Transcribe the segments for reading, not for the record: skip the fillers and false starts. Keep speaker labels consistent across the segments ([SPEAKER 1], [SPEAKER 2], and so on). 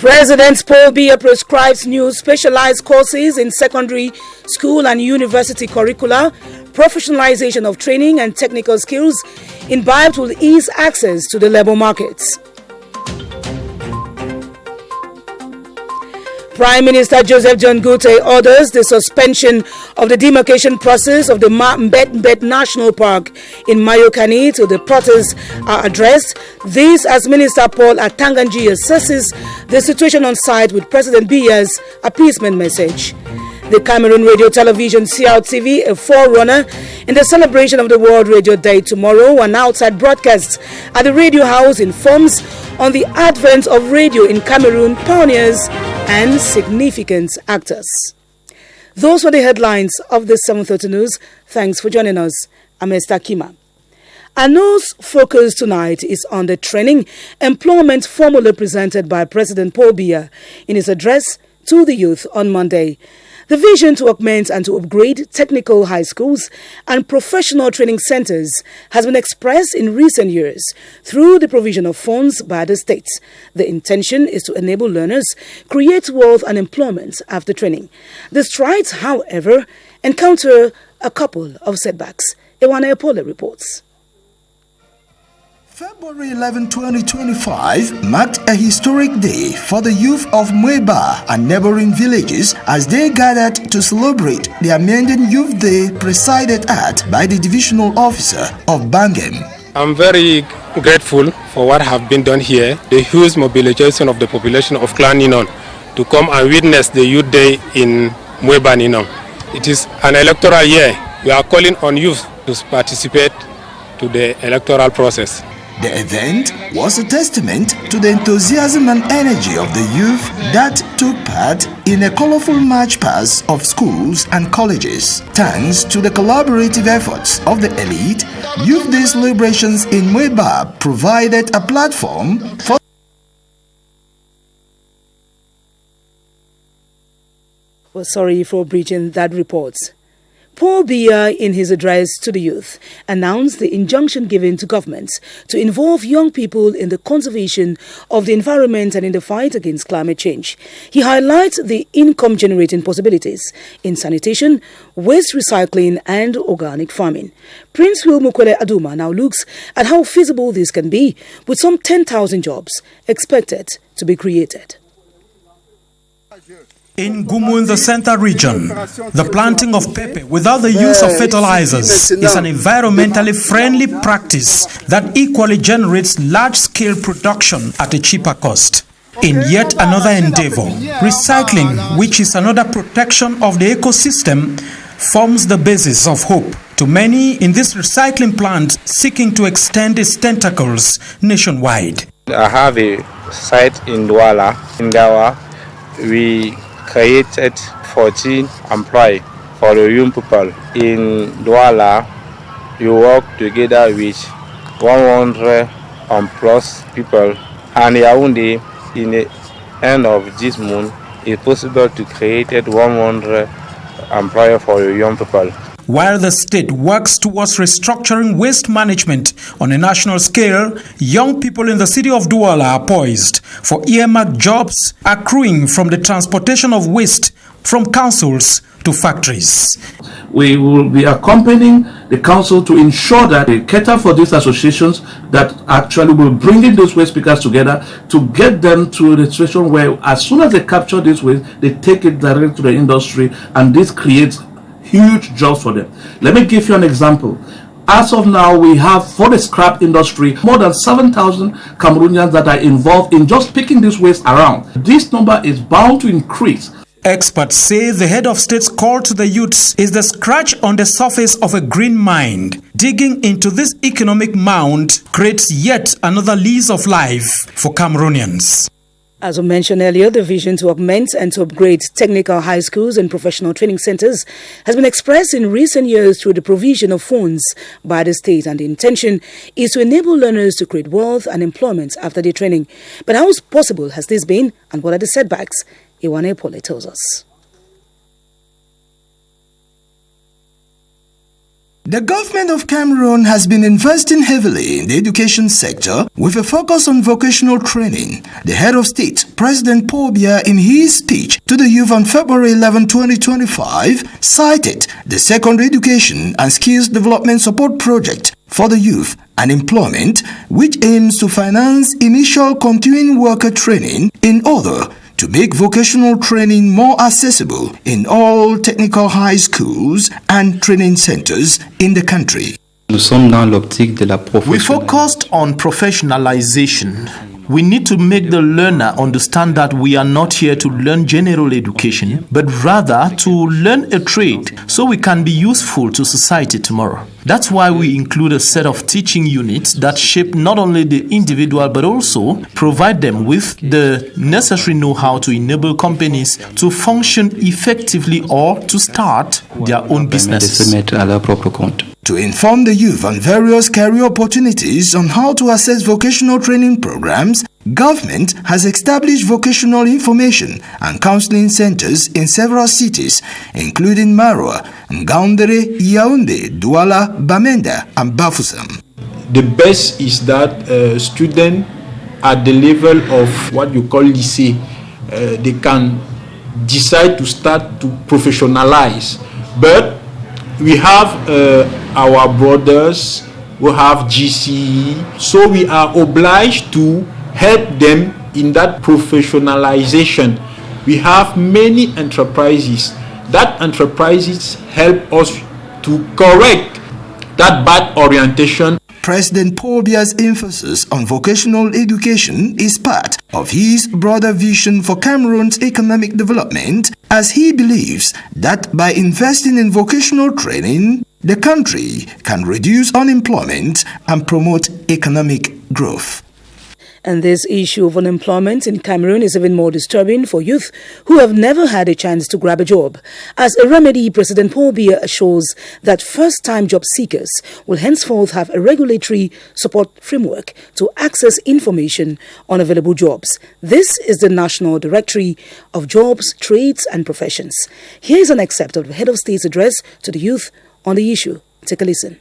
[SPEAKER 1] President Paul Biya prescribes new specialized courses in secondary school and university curricula. Professionalization of training and technical skills imbibed will ease access to the labor markets. Prime Minister Joseph John Gute orders the suspension of the demarcation process of the Mbet National Park in Mayokani till the protests are addressed. This as Minister Paul Atanganji assesses the situation on site with President Biya's appeasement message. The Cameroon Radio Television CRTV, a forerunner in the celebration of the World Radio Day tomorrow, and outside broadcasts at the Radio House informs on the advent of radio in Cameroon, pioneers and significant actors. Those were the headlines of the 7:30 news. Thanks for joining us. I'm Esther Kima. Our news focus tonight is on the training employment formula presented by President Paul Biya in his address to the youth on Monday. The vision to augment and to upgrade technical high schools and professional training centers has been expressed in recent years through the provision of funds by the states. The intention is to enable learners create wealth and employment after training. The strides, however, encounter a couple of setbacks. Ewana Epole reports.
[SPEAKER 2] February 11, 2025 marked a historic day for the youth of Mweba and neighboring villages as they gathered to celebrate the amended Youth Day presided at by the divisional officer of Bangem.
[SPEAKER 3] I'm very grateful for what have been done here, the huge mobilization of the population of Clan Ninon to come and witness the Youth Day in Mweba Ninon. It is an electoral year. We are calling on youth to participate to the electoral process.
[SPEAKER 2] The event was a testament to the enthusiasm and energy of the youth that took part in a colorful march past of schools and colleges. Thanks to the collaborative efforts of the elite, Youth Day celebrations in Mweba provided a platform for
[SPEAKER 1] Well, sorry for breaching that report. Paul Biya, in his address to the youth, announced the injunction given to governments to involve young people in the conservation of the environment and in the fight against climate change. He highlights the income-generating possibilities in sanitation, waste recycling and organic farming. Prince Will Mukwele Aduma now looks at how feasible this can be, with some 10,000 jobs expected to be created.
[SPEAKER 4] In Gumu in the Center region, the planting of pepper without the use of fertilizers is an environmentally friendly practice that equally generates large-scale production at a cheaper cost. In yet another endeavor, recycling, which is another protection of the ecosystem, forms the basis of hope to many in this recycling plant seeking to extend its tentacles nationwide.
[SPEAKER 5] I have a site in Douala, in Gawa. We created 14 employees for the young people. In Douala, you work together with 100 plus people, and Yaoundé, in the end of this month, it's possible to create 100 employees for the young people.
[SPEAKER 4] While the state works towards restructuring waste management on a national scale, young people in the city of Douala are poised for earmarked jobs accruing from the transportation of waste from councils to factories.
[SPEAKER 6] We will be accompanying the council to ensure that they cater for these associations that actually will bring in those waste pickers together to get them to the situation where as soon as they capture this waste, they take it directly to the industry, and this creates huge jobs for them. Let me give you an example. As of now, we have for the scrap industry more than 7,000 Cameroonians that are involved in just picking this waste around. This number is bound to increase.
[SPEAKER 4] Experts say the head of state's call to the youths is the scratch on the surface of a green mind. Digging into this economic mound creates yet another lease of life for Cameroonians.
[SPEAKER 1] As we mentioned earlier, the vision to augment and to upgrade technical high schools and professional training centers has been expressed in recent years through the provision of funds by the state, and the intention is to enable learners to create wealth and employment after their training. But how possible has this been, and what are the setbacks? Iwane Pole tells us.
[SPEAKER 2] The government of Cameroon has been investing heavily in the education sector with a focus on vocational training. The head of state, President Paul Biya, in his speech to the youth on February 11, 2025, cited the Secondary Education and Skills Development Support Project for the Youth and Employment, which aims to finance initial continuing worker training in order to make vocational training more accessible in all technical high schools and training centers in the country.
[SPEAKER 7] We focused on professionalization. We need to make the learner understand that we are not here to learn general education, but rather to learn a trade so we can be useful to society tomorrow. That's why we include a set of teaching units that shape not only the individual but also provide them with the necessary know-how to enable companies to function effectively or to start their own businesses.
[SPEAKER 2] To inform the youth on various career opportunities on how to access vocational training programs, government has established vocational information and counseling centers in several cities, including Maroua, Ngaoundéré, Yaoundé, Douala, Bamenda, and Bafoussam.
[SPEAKER 8] The best is that students at the level of what you call lycée, they can decide to start to professionalize. But we have our brothers who have GCE, so we are obliged to help them in that professionalization. We have many enterprises. That enterprises help us to correct that bad orientation.
[SPEAKER 2] President Paul Biya's emphasis on vocational education is part of his broader vision for Cameroon's economic development, as he believes that by investing in vocational training, the country can reduce unemployment and promote economic growth.
[SPEAKER 1] And this issue of unemployment in Cameroon is even more disturbing for youth who have never had a chance to grab a job. As a remedy, President Paul Biya assures that first-time job seekers will henceforth have a regulatory support framework to access information on available jobs. This is the National Directory of Jobs, Trades and Professions. Here is an excerpt of the head of state's address to the youth on the issue. Take a listen.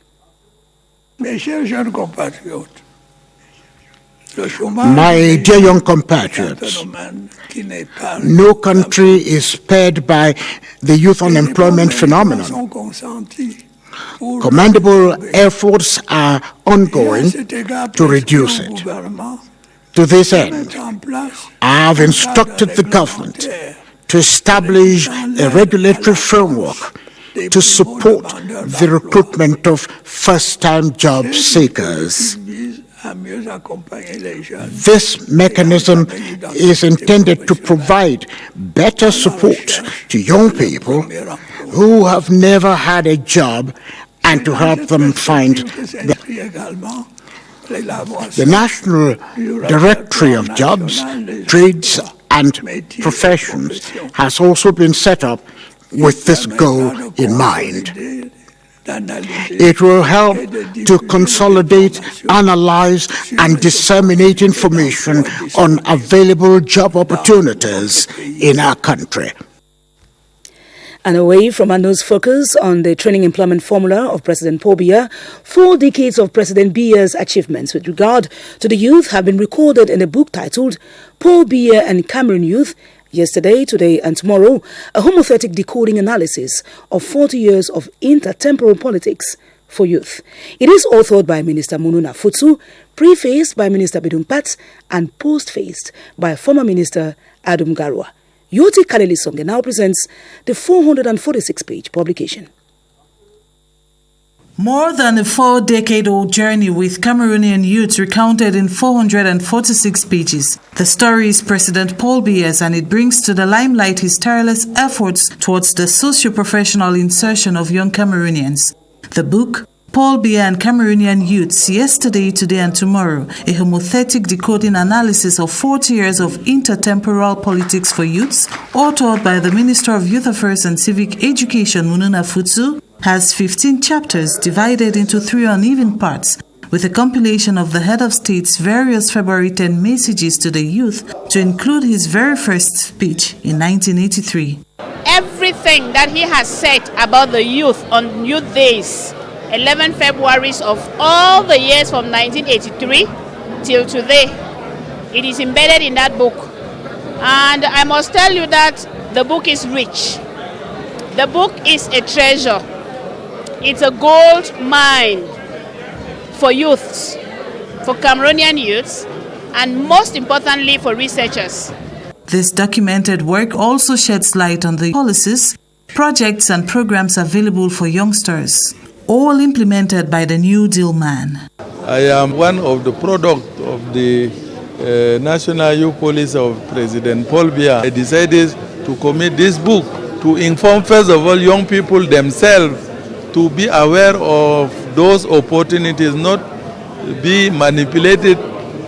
[SPEAKER 9] My dear young compatriots, no country is spared by the youth unemployment phenomenon. Commendable efforts are ongoing to reduce it. To this end, I have instructed the government to establish a regulatory framework to support the recruitment of first-time job seekers. This mechanism is intended to provide better support to young people who have never had a job and to help them find the National Directory of Jobs, Trades and Professions has also been set up with this goal in mind. It will help to consolidate, analyze, and disseminate information on available job opportunities in our country.
[SPEAKER 1] And away from our news focus on the training employment formula of President Paul Biya, 4 decades of President Biya's achievements with regard to the youth have been recorded in a book titled Paul Biya and Cameroon Youth, Yesterday, Today and Tomorrow, a homothetic decoding analysis of 40 years of intertemporal politics for youth. It is authored by Minister Mununa Futsu, prefaced by Minister Bidung Pat, and postfaced by former Minister Adam Garwa. Yoti Kaleli Songe now presents the 446-page publication.
[SPEAKER 10] More than a 4-decade-old journey with Cameroonian youth recounted in 446 pages. The story is President Paul Biya's, and it brings to the limelight his tireless efforts towards the socio-professional insertion of young Cameroonians. The book, Paul Biya and Cameroonian Youths, Yesterday, Today and Tomorrow, a homothetic decoding analysis of 40 years of intertemporal politics for youths, authored by the Minister of Youth Affairs and Civic Education, Mununa Futsu, has 15 chapters divided into 3 uneven parts, with a compilation of the head of state's various February 10 messages to the youth to include his very first speech in 1983.
[SPEAKER 11] Everything that he has said about the youth on Youth Days 11 Februaries of all the years from 1983 till today. It is embedded in that book. And I must tell you that the book is rich. The book is a treasure. It's a gold mine for youths, for Cameroonian youths, and most importantly for researchers.
[SPEAKER 10] This documented work also sheds light on the policies, projects and programs available for youngsters, all implemented by the New Deal man.
[SPEAKER 12] I am one of the product of the National Youth Policy of President Paul Biya. I decided to commit this book to inform first of all young people themselves to be aware of those opportunities, not be manipulated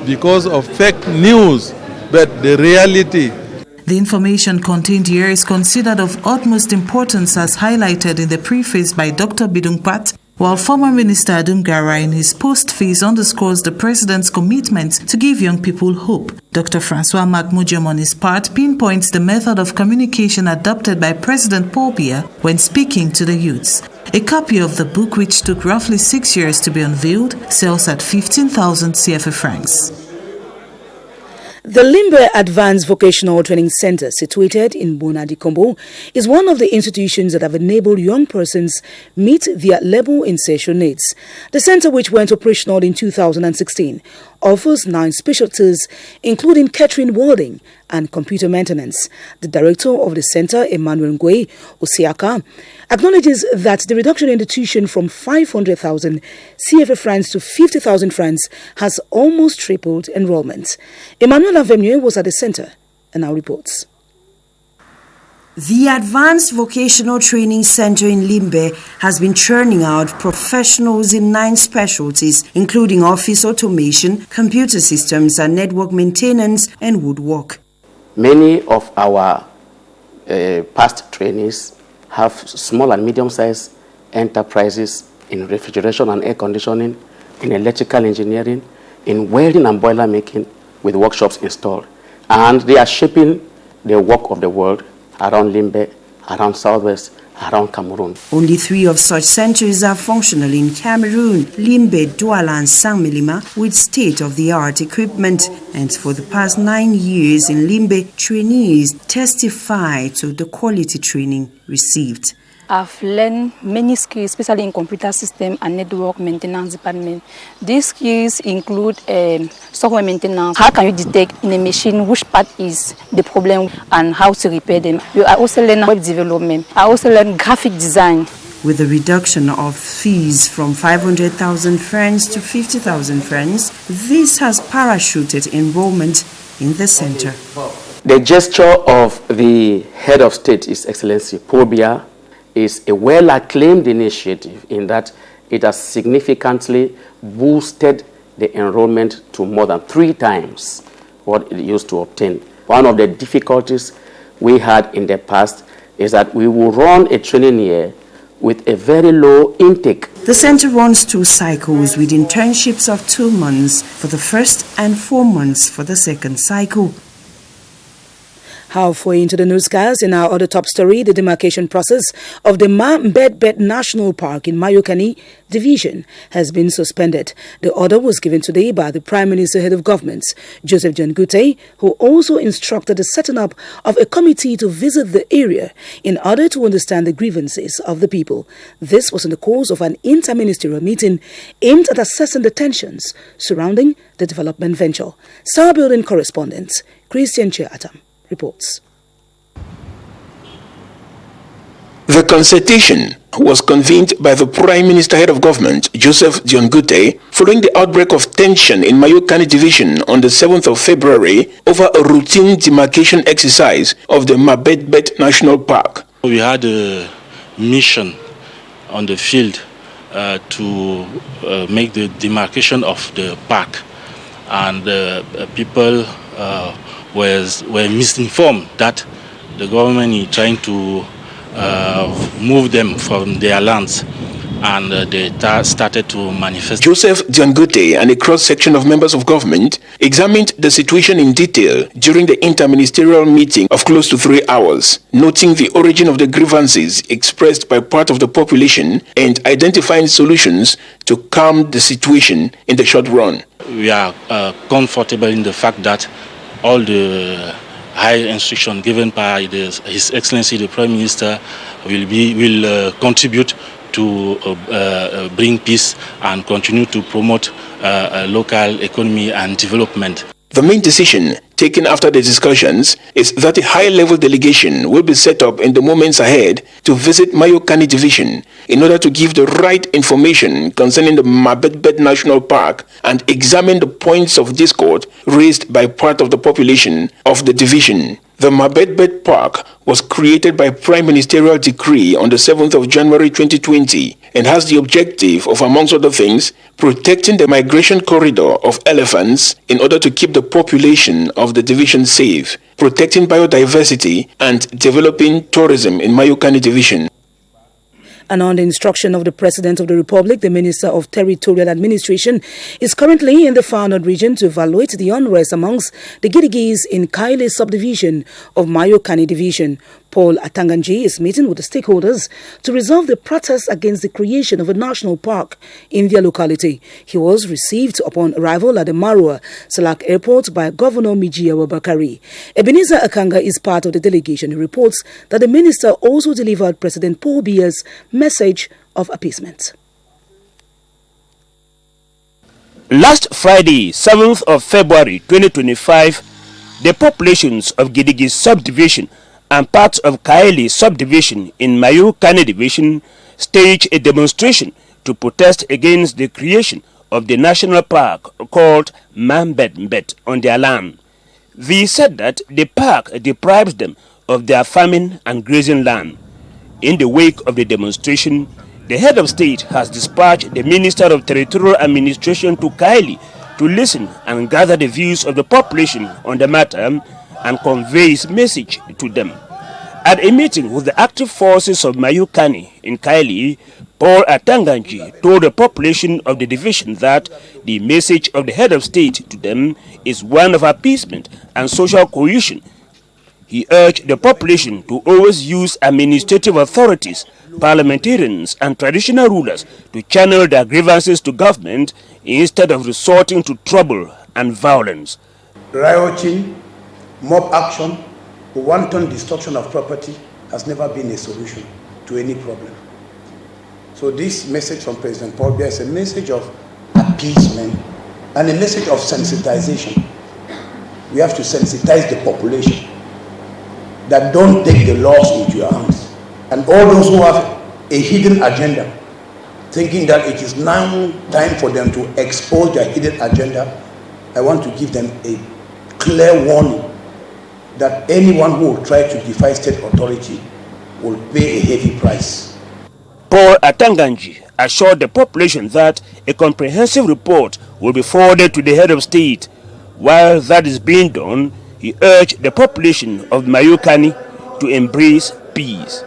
[SPEAKER 12] because of fake news, but the reality.
[SPEAKER 10] The information contained here is considered of utmost importance as highlighted in the preface by Dr. Bidungpat, while former Minister Adumgara in his postface underscores the President's commitment to give young people hope. Dr. Francois Magmujom on his part pinpoints the method of communication adopted by President Paul Biya when speaking to the youths. A copy of the book, which took roughly 6 years to be unveiled, sells at 15,000 CFA francs.
[SPEAKER 1] The Limbe Advanced Vocational Training Center, situated in Bonadikombo, is one of the institutions that have enabled young persons meet their labor insertion needs. The center, which went operational in 2016, offers 9 specialties, including catering, welding, and computer maintenance. The director of the center, Emmanuel Ngwe Osiaka, acknowledges that the reduction in the tuition from 500,000 CFA francs to 50,000 francs has almost tripled enrollment. Emmanuel Fevrier was at the center and now reports.
[SPEAKER 13] The Advanced Vocational Training Center in Limbe has been churning out professionals in 9 specialties, including office automation, computer systems and network maintenance and woodwork.
[SPEAKER 14] Many of our past trainees have small and medium-sized enterprises in refrigeration and air conditioning, in electrical engineering, in welding and boiler making with workshops installed. And they are shaping the work of the world around Limbe, around Southwest, around Cameroon.
[SPEAKER 13] Only 3 of such centers are functional in Cameroon: Limbe, Douala and Saint-Melima, with state-of-the-art equipment. And for the past 9 years in Limbe, trainees testify to the quality training received.
[SPEAKER 15] I've learned many skills, especially in computer system and network maintenance department. These skills include software maintenance. How can you detect in a machine which part is the problem and how to repair them? I also learn web development. I also learn graphic design.
[SPEAKER 13] With a reduction of fees from 500,000 francs to 50,000 francs, this has parachuted enrollment in the center.
[SPEAKER 14] The gesture of the head of state, His Excellency Paul Biya, is a well-acclaimed initiative in that it has significantly boosted the enrollment to more than 3 times what it used to obtain. One of the difficulties we had in the past is that we will run a training year with a very low intake.
[SPEAKER 13] The center runs 2 cycles with internships of 2 months for the first and 4 months for the second cycle.
[SPEAKER 1] Halfway into the newscast, in our other top story, the demarcation process of the Ma-Mbet-Bet National Park in Mayokani Division has been suspended. The order was given today by the Prime Minister, Head of Government, Joseph John Gute, who also instructed the setting up of a committee to visit the area in order to understand the grievances of the people. This was in the course of an interministerial meeting aimed at assessing the tensions surrounding the development venture. Star Building correspondent Christian Chiatam reports.
[SPEAKER 16] The consultation was convened by the Prime Minister, Head of Government, Joseph John Gute, following the outbreak of tension in Mayokani Division on the 7th of February over a routine demarcation exercise of the Ma-Mbet-Bet National Park.
[SPEAKER 17] We had a mission on the field to make the demarcation of the park, and people were misinformed that the government is trying to move them from their lands. and they started to manifest.
[SPEAKER 16] Joseph Diangute and a cross-section of members of government examined the situation in detail during the interministerial meeting of close to 3 hours, noting the origin of the grievances expressed by part of the population and identifying solutions to calm the situation in the short run.
[SPEAKER 17] We are comfortable in the fact that all the high instruction given by His Excellency the Prime Minister will contribute to bring peace and continue to promote local economy and development.
[SPEAKER 16] The main decision taken after the discussions is that a high-level delegation will be set up in the moments ahead to visit Mayokani Division in order to give the right information concerning the Mabetbet National Park and examine the points of discord raised by part of the population of the division. The Mabetbet Park was created by Prime Ministerial Decree on the 7th of January 2020 and has the objective of, amongst other things, protecting the migration corridor of elephants in order to keep the population of the division safe, protecting biodiversity, and developing tourism in Mayokani Division.
[SPEAKER 1] And on the instruction of the President of the Republic, the Minister of Territorial Administration is currently in the Far North region to evaluate the unrest amongst the Gidigis in Kaile subdivision of Mayokani Division. Paul Atanganji is meeting with the stakeholders to resolve the protest against the creation of a national park in their locality. He was received upon arrival at the Marua Salak Airport by Governor Mijiawa Bakari. Ebenezer Akanga is part of the delegation. He reports that the minister also delivered President Paul Biya's message of appeasement.
[SPEAKER 18] Last Friday, 7th of February 2025, the populations of Gidigi subdivision and parts of Kaili subdivision in Mayokani division staged a demonstration to protest against the creation of the national park called Mambet on their land. They said that the park deprives them of their farming and grazing land. In the wake of the demonstration, the head of state has dispatched the Minister of Territorial Administration to Kaili to listen and gather the views of the population on the matter and convey his message to them. At a meeting with the active forces of Mayokani in Kaili, Paul Atanganji told the population of the division that the message of the head of state to them is one of appeasement and social cohesion. He urged the population to always use administrative authorities, parliamentarians and traditional rulers to channel their grievances to government instead of resorting to trouble and violence.
[SPEAKER 19] Rioting, mob action, wanton destruction of property has never been a solution to any problem. So this message from President Paul Biya is a message of appeasement and a message of sensitization. We have to sensitize the population that don't take the laws into your hands. And all those who have a hidden agenda, thinking that it is now time for them to expose their hidden agenda, I want to give them a clear warning that anyone who will try to defy state authority will pay a heavy price.
[SPEAKER 18] Paul Atanganji assured the population that a comprehensive report will be forwarded to the head of state. While that is being done, he urged the population of Mayokani to embrace peace.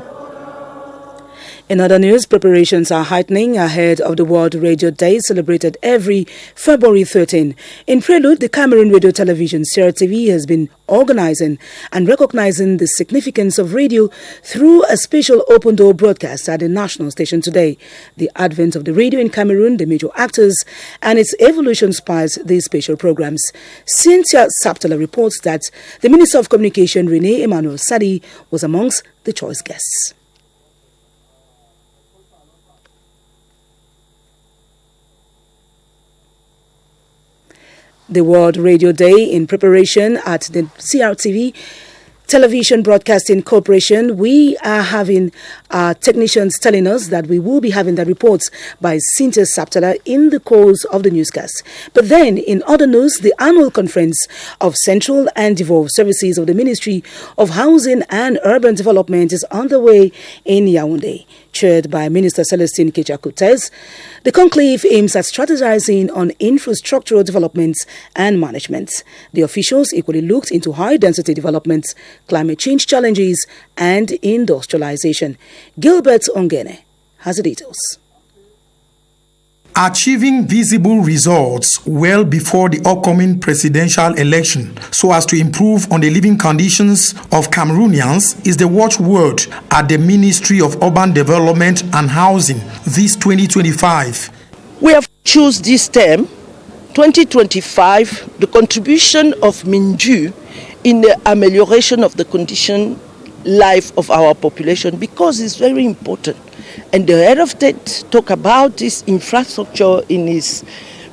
[SPEAKER 1] In other news, preparations are heightening ahead of the World Radio Day celebrated every February 13. In prelude, the Cameroon Radio Television CRTV has been organizing and recognizing the significance of radio through a special open-door broadcast at the national station today. The advent of the radio in Cameroon, the major actors, and its evolution inspires these special programs. Cynthia Saptala reports that the Minister of Communication, Rene Emmanuel Sadi, was amongst the choice guests. The World Radio Day in preparation at the CRTV Television Broadcasting Corporation. We are having technicians telling us that we will be having the reports by Cynthia Saptala in the course of the newscast. But then, in other news, the annual conference of Central and Devolved Services of the Ministry of Housing and Urban Development is underway in Yaoundé. Chaired by Minister Celestine Kecha-Coutez, the conclave aims at strategizing on infrastructural developments and management. The officials equally looked into high-density developments, climate change challenges, and industrialization. Gilbert Ongene has the details.
[SPEAKER 4] achieving visible results well before the upcoming presidential election so as to improve on the living conditions of Cameroonians is the watchword at the Ministry of Urban Development and Housing this 2025.
[SPEAKER 20] We have chosen this term, 2025, the contribution of Minju in the amelioration of the condition life of our population, because it's very important. And the head of state talked about this infrastructure in his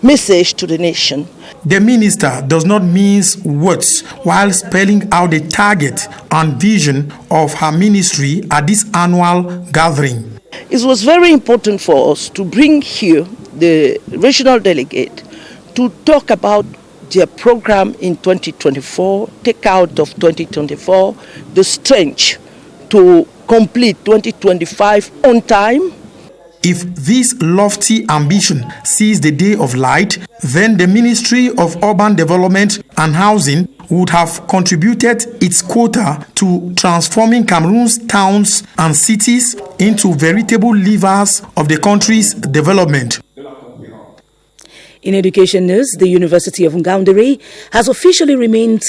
[SPEAKER 20] message to the nation.
[SPEAKER 4] The minister does not mince words while spelling out the target and vision of her ministry at this annual gathering.
[SPEAKER 20] It was very important for us to bring here the regional delegate to talk about their program in 2024, take out of 2024 the strength to complete 2025 on time.
[SPEAKER 4] If this lofty ambition sees the day of light, then the Ministry of Urban Development and Housing would have contributed its quota to transforming Cameroon's towns and cities into veritable levers of the country's development.
[SPEAKER 1] In education news, the University of Ngaoundéré has officially renamed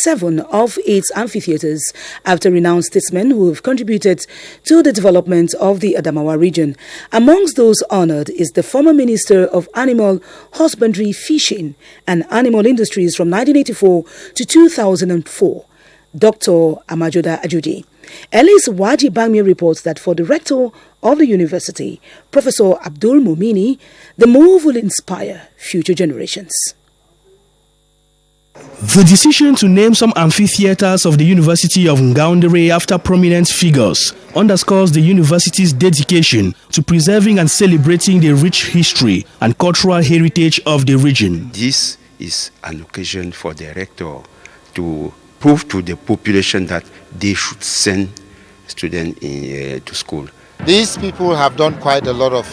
[SPEAKER 1] 7 of its amphitheaters after renowned statesmen who have contributed to the development of the Adamawa region. Amongst those honored is the former Minister of Animal Husbandry, Fishing and Animal Industries from 1984 to 2004, Dr. Amajoda Ajuji. Ellis Waji Bangmi reports that for the rector of the university, Professor Abdul Mumini, the move will inspire future generations.
[SPEAKER 21] The decision to name some amphitheaters of the University of Ngaoundéré after prominent figures underscores the university's dedication to preserving and celebrating the rich history and cultural heritage of the region.
[SPEAKER 22] This is an occasion for the rector to prove to the population that they should send students to school.
[SPEAKER 23] These people have done quite a lot of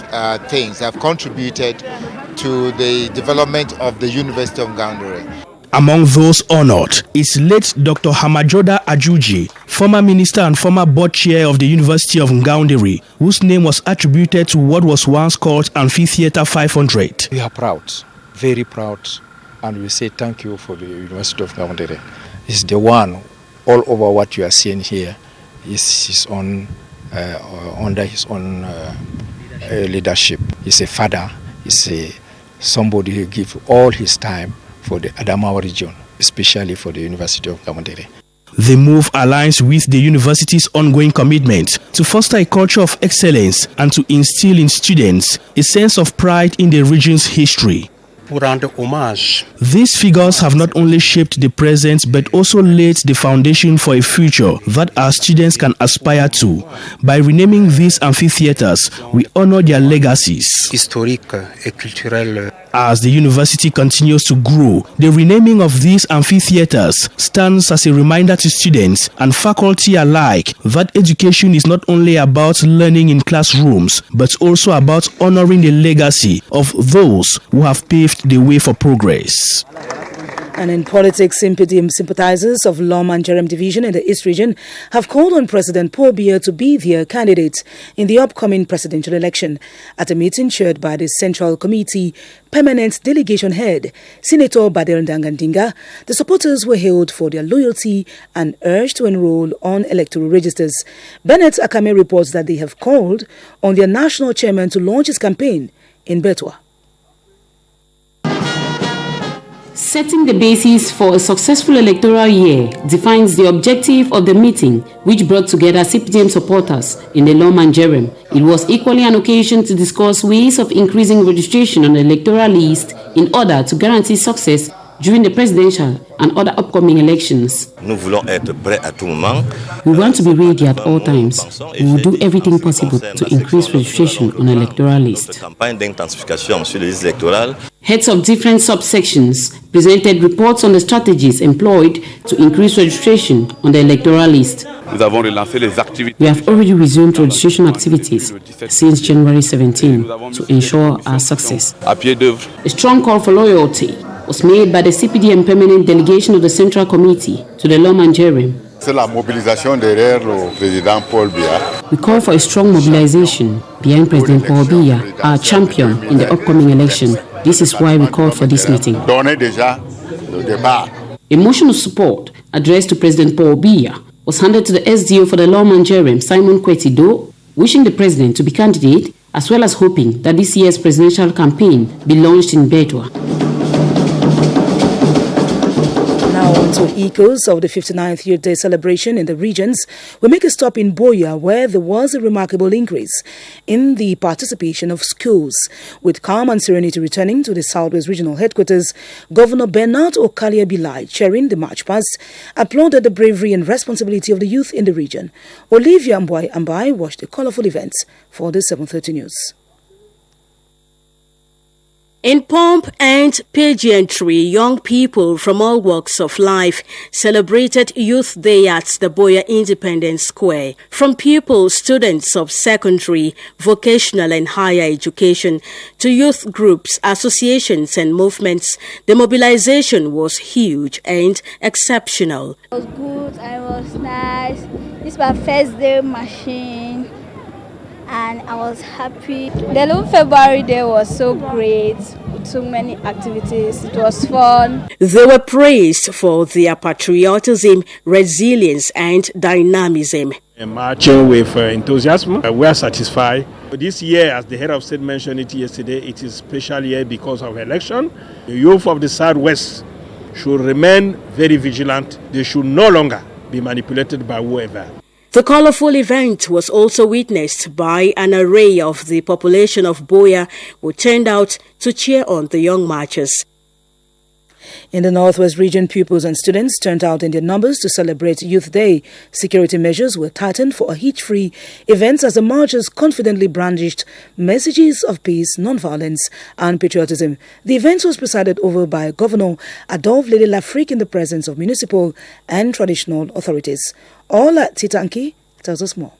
[SPEAKER 23] things, have contributed to the development of the University of Ngaoundéré.
[SPEAKER 21] Among those honored is late Dr. Amajoda Ajuji, former minister and former board chair of the University of Ngaoundéré, whose name was attributed to what was once called Amphitheater 500.
[SPEAKER 24] We are proud, very proud, and we say thank you for the University of Ngaoundéré. It's the one, all over what you are seeing here is his own, under his own leadership. He's a father, he's somebody who gives all his time for the Adamawa region, especially for the University of Ngaoundéré.
[SPEAKER 21] The move aligns with the university's ongoing commitment to foster a culture of excellence and to instill in students a sense of pride in the region's history. These figures have not only shaped the present but also laid the foundation for a future that our students can aspire to. By renaming these amphitheaters, we honor their legacies. As the university continues to grow, the renaming of these amphitheaters stands as a reminder to students and faculty alike that education is not only about learning in classrooms but also about honoring the legacy of those who have paved the way for progress.
[SPEAKER 1] And in politics, sympathizers of Lom and Jerem Division in the East region have called on President Paul Biya to be their candidate in the upcoming presidential election. At a meeting chaired by the Central Committee Permanent Delegation Head, Senator Badel Ndangandinga, the supporters were hailed for their loyalty and urged to enroll on electoral registers. Bennett Akame reports that they have called on their national chairman to launch his campaign in Betua.
[SPEAKER 25] Setting the basis for a successful electoral year defines the objective of the meeting, which brought together CPDM supporters in the Lom and Jerem. It was equally an occasion to discuss ways of increasing registration on the electoral list in order to guarantee success during the presidential and other upcoming elections.
[SPEAKER 26] Nous voulons être prêts à tout moment.
[SPEAKER 25] We want to be ready at all times. We will do everything possible to increase registration on the electoral list.
[SPEAKER 26] Campagne d'intensification sur les listes électorales.
[SPEAKER 25] Heads of different subsections presented reports on the strategies employed to increase registration on the electoral list.
[SPEAKER 26] Nous avons relancé les activités.
[SPEAKER 25] We have already resumed registration activities since January 17 to ensure our success.
[SPEAKER 26] À pied d'œuvre.
[SPEAKER 25] A strong call for loyalty was made by the CPDM Permanent Delegation of the Central Committee to the Lom and Jerem.
[SPEAKER 27] C'est la mobilisation derrière le président Paul Biya.
[SPEAKER 25] we call for a strong mobilization behind President Paul Biya, our champion in the upcoming election. This is why we called for this meeting. A motion of support addressed to President Paul Biya was handed to the SDO for the Lawman Jerem, Simon Kwetido, wishing the president to be candidate, as well as hoping that this year's presidential campaign be launched in Bedwa.
[SPEAKER 1] Now on to echoes of the 59th Youth Day celebration in the regions. We make a stop in Boya, where there was a remarkable increase in the participation of schools. With calm and serenity returning to the Southwest Regional Headquarters, Governor Bernard Okalia Bilai, chairing the march past, applauded the bravery and responsibility of the youth in the region. Olivia Ambai watched the colourful events for the 7:30 News.
[SPEAKER 2] In pomp and pageantry, young people from all walks of life celebrated Youth Day at the Boya Independence Square. From pupils, students of secondary, vocational and higher education to youth groups, associations and movements, the mobilization was huge and exceptional.
[SPEAKER 3] It was good, it was nice. This is my first day machine. And I was happy. The 11th February day was so great, with so many activities. It was fun.
[SPEAKER 2] They were praised for their patriotism, resilience and dynamism.
[SPEAKER 5] Marching with enthusiasm, we are satisfied. This year, as the head of state mentioned it yesterday, it is a special year because of election. The youth of the Southwest should remain very vigilant. They should no longer be manipulated by whoever.
[SPEAKER 2] The colorful event was also witnessed by an array of the population of Boya, who turned out to cheer on the young marchers.
[SPEAKER 1] In the Northwest region, pupils and students turned out in their numbers to celebrate Youth Day. Security measures were tightened for a hitch-free event as the marchers confidently brandished messages of peace, non-violence and patriotism. The event was presided over by Governor Adolphe Lele Lafrique in the presence of municipal and traditional authorities. Ola Titanki tells us more.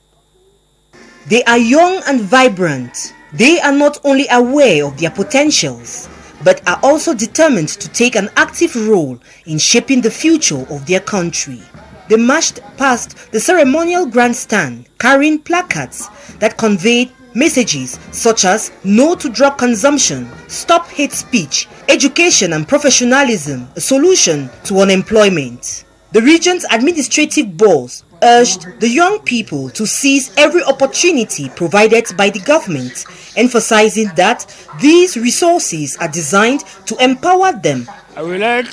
[SPEAKER 6] They are young and vibrant. They are not only aware of their potentials, but are also determined to take an active role in shaping the future of their country. They marched past the ceremonial grandstand carrying placards that conveyed messages such as no to drug consumption, stop hate speech, education and professionalism, a solution to unemployment. The region's administrative boss urged the young people to seize every opportunity provided by the government, emphasizing that these resources are designed to empower them.
[SPEAKER 7] I would like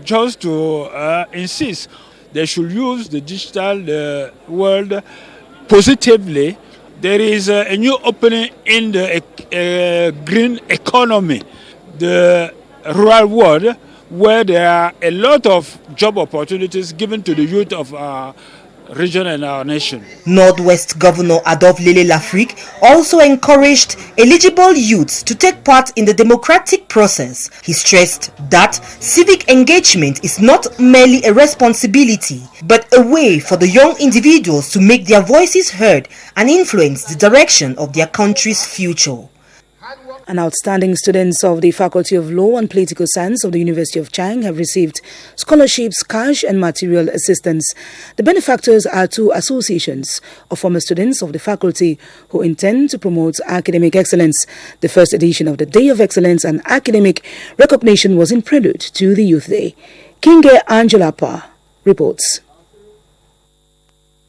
[SPEAKER 7] just to insist they should use the digital world positively. There is a new opening in the green economy, the rural world, where there are a lot of job opportunities given to the youth of our region and our nation.
[SPEAKER 6] Northwest Governor Adolphe Lele Lafrique also encouraged eligible youths to take part in the democratic process. He stressed that civic engagement is not merely a responsibility, but a way for the young individuals to make their voices heard and influence the direction of their country's future.
[SPEAKER 1] And outstanding students of the Faculty of Law and Political Science of the University of Chang have received scholarships, cash and material assistance. The benefactors are two associations of former students of the faculty who intend to promote academic excellence. The first edition of the Day of Excellence and Academic Recognition was in prelude to the Youth Day. Kinge Angelapa reports.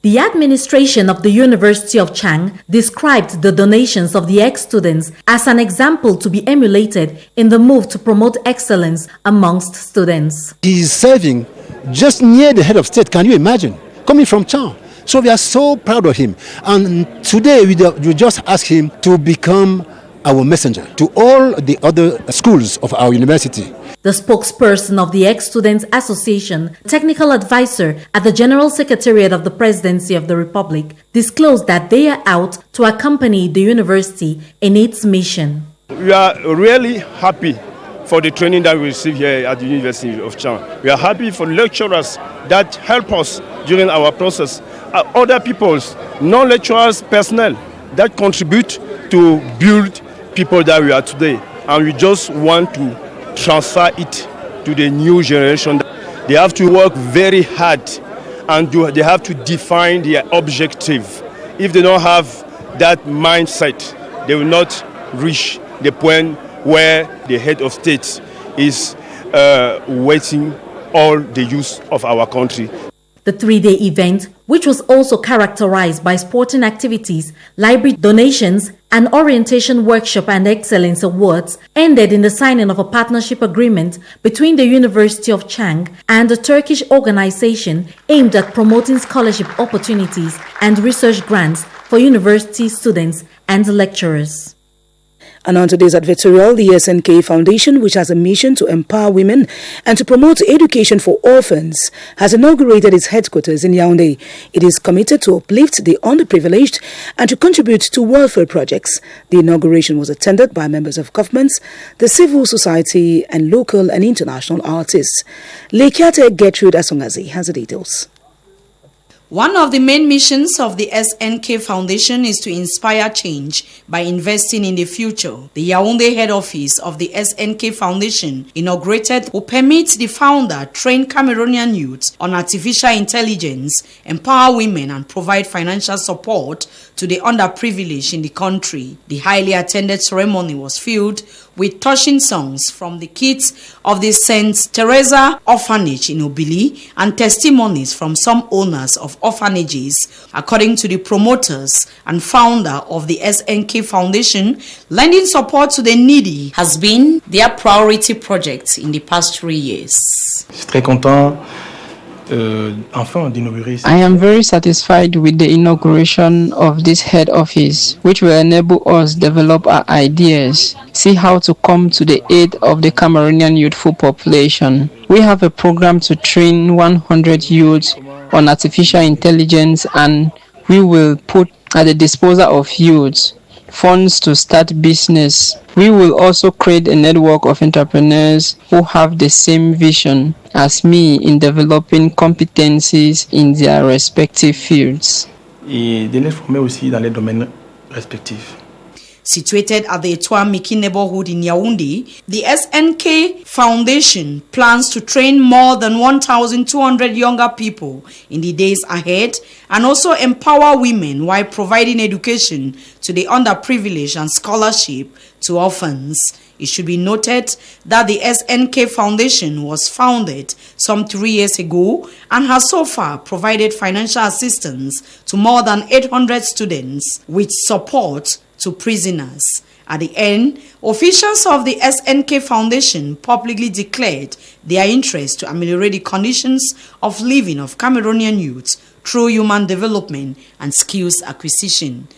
[SPEAKER 8] The administration of the University of Chang described the donations of the ex-students as an example to be emulated in the move to promote excellence amongst students.
[SPEAKER 27] He is serving just near the head of state, can you imagine? Coming from Chang. So we are so proud of him. And today we just ask him to become our messenger to all the other schools of our university.
[SPEAKER 8] The spokesperson of the Ex-Students Association, technical advisor at the General Secretariat of the Presidency of the Republic, disclosed that they are out to accompany the university in its mission.
[SPEAKER 28] We are really happy for the training that we receive here at the University of Chang. We are happy for lecturers that help us during our process. Other people's, non-lecturers personnel that contribute to build people that we are today. And we just want to transfer it to the new generation. They have to work very hard and they have to define their objective if they don't have that mindset, they will not reach the point where the head of state is waiting all the youth of our country.
[SPEAKER 8] The 3-day event, which was also characterized by sporting activities, library donations, an orientation workshop and excellence awards, ended in the signing of a partnership agreement between the University of Chang and a Turkish organization aimed at promoting scholarship opportunities and research grants for university students and lecturers.
[SPEAKER 1] And on today's advertorial, the SNK Foundation, which has a mission to empower women and to promote education for orphans, has inaugurated its headquarters in Yaoundé. It is committed to uplift the underprivileged and to contribute to welfare projects. The inauguration was attended by members of governments, the civil society, and local and international artists. Lekiate Gertrude Asongazi has the details.
[SPEAKER 9] One of the main missions of the SNK Foundation is to inspire change by investing in the future. The Yaoundé head office of the SNK Foundation, inaugurated, will permit the founder train Cameroonian youth on artificial intelligence, empower women, and provide financial support to the underprivileged in the country. The highly attended ceremony was filled with touching songs from the kids of the St. Teresa Orphanage in Obili and testimonies from some owners of orphanages. According to the promoters and founder of the SNK Foundation, lending support to the needy has been their priority project in the past 3 years.
[SPEAKER 10] I am very satisfied with the inauguration of this head office, which will enable us develop our ideas, see how to come to the aid of the Cameroonian youthful population. We have a program to train 100 youths on artificial intelligence, and we will put at the disposal of youths funds to start business. We will also create a network of entrepreneurs who have the same vision as me in developing competencies in their respective fields. Et de les former aussi dans les domaines respectifs.
[SPEAKER 9] Situated at the Etouamiki neighborhood in Yaoundé, the SNK Foundation plans to train more than 1,200 younger people in the days ahead and also empower women while providing education to the underprivileged and scholarship to orphans. It should be noted that the SNK Foundation was founded some 3 years ago and has so far provided financial assistance to more than 800 students with support to prisoners. At the end, officials of the SNK Foundation publicly declared their interest to ameliorate the conditions of living of Cameroonian youths through human development and skills acquisition.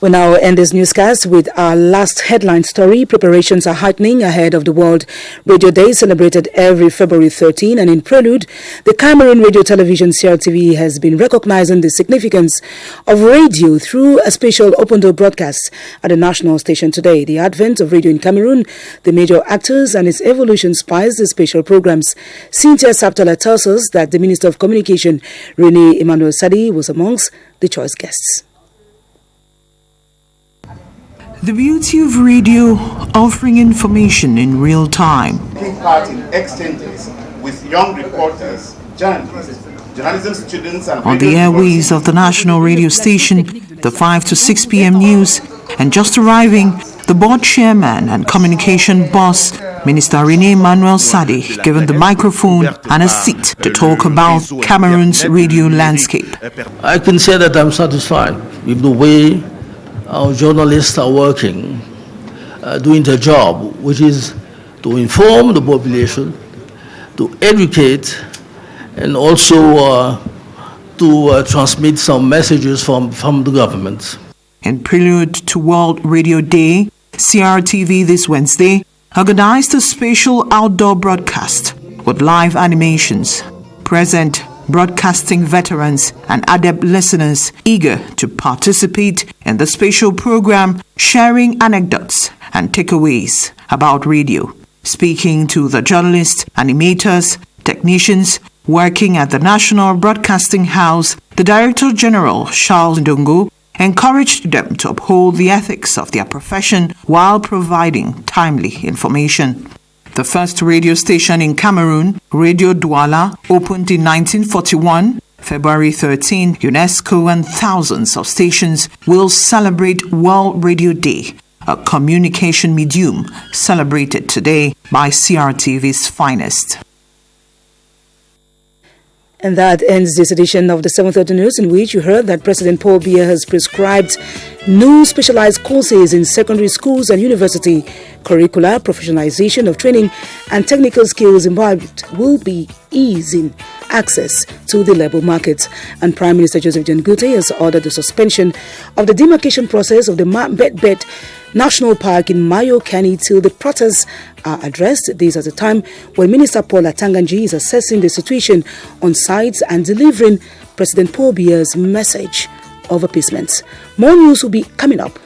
[SPEAKER 1] We now end this newscast with our last headline story. Preparations are heightening ahead of the World Radio Day celebrated every February 13, and in prelude, the Cameroon Radio Television CRTV has been recognizing the significance of radio through a special open-door broadcast at the national station today. The advent of radio in Cameroon, the major actors, and its evolution inspires the special programs. Cynthia Saptola tells us that the Minister of Communication, Rene Emmanuel Sadi, was amongst the choice guests.
[SPEAKER 11] The beauty of radio, offering information in real time.
[SPEAKER 12] Taking part in exchanges with young reporters, journalists, journalism students, and
[SPEAKER 11] on the airways of the national radio station, the 5 to 6 p.m. news, and just arriving, the board chairman and communication boss, Minister Rene Emmanuel Sadi, given the microphone and a seat to talk about Cameroon's radio landscape.
[SPEAKER 13] I can say that I'm satisfied with the way our journalists are working, doing their job, which is to inform the population, to educate, and also to transmit some messages from the government.
[SPEAKER 11] In prelude to World Radio Day, CRTV this Wednesday organized a special outdoor broadcast with live animations. Present broadcasting veterans and adept listeners eager to participate in the special program, sharing anecdotes and takeaways about radio. Speaking to the journalists, animators, technicians working at the National Broadcasting House, the Director General, Charles Ndongo, encouraged them to uphold the ethics of their profession while providing timely information. The first radio station in Cameroon, Radio Douala, opened in 1941, February 13, UNESCO and thousands of stations will celebrate World Radio Day, a communication medium celebrated today by CRTV's finest.
[SPEAKER 1] And that ends this edition of the 7:30 News, in which you heard that President Paul Biya has prescribed new specialized courses in secondary schools and university curricula. Professionalization of training and technical skills involved will be easing access to the labor market. And Prime Minister Joseph John Goodey has ordered the suspension of the demarcation process of the Bet National Park in Mayo County till the protests are addressed. This at a time when Minister Paul Atanganji is assessing the situation on site and delivering President Paul Biya's message of appeasement. More news will be coming up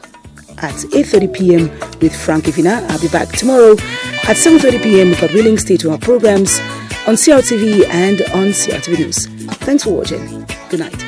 [SPEAKER 1] at 8:30 p.m. with Frank Ivina. I'll be back tomorrow at 7:30 p.m. with willing stay to our programs on CRTV and on CRTV News. Thanks for watching. Good night.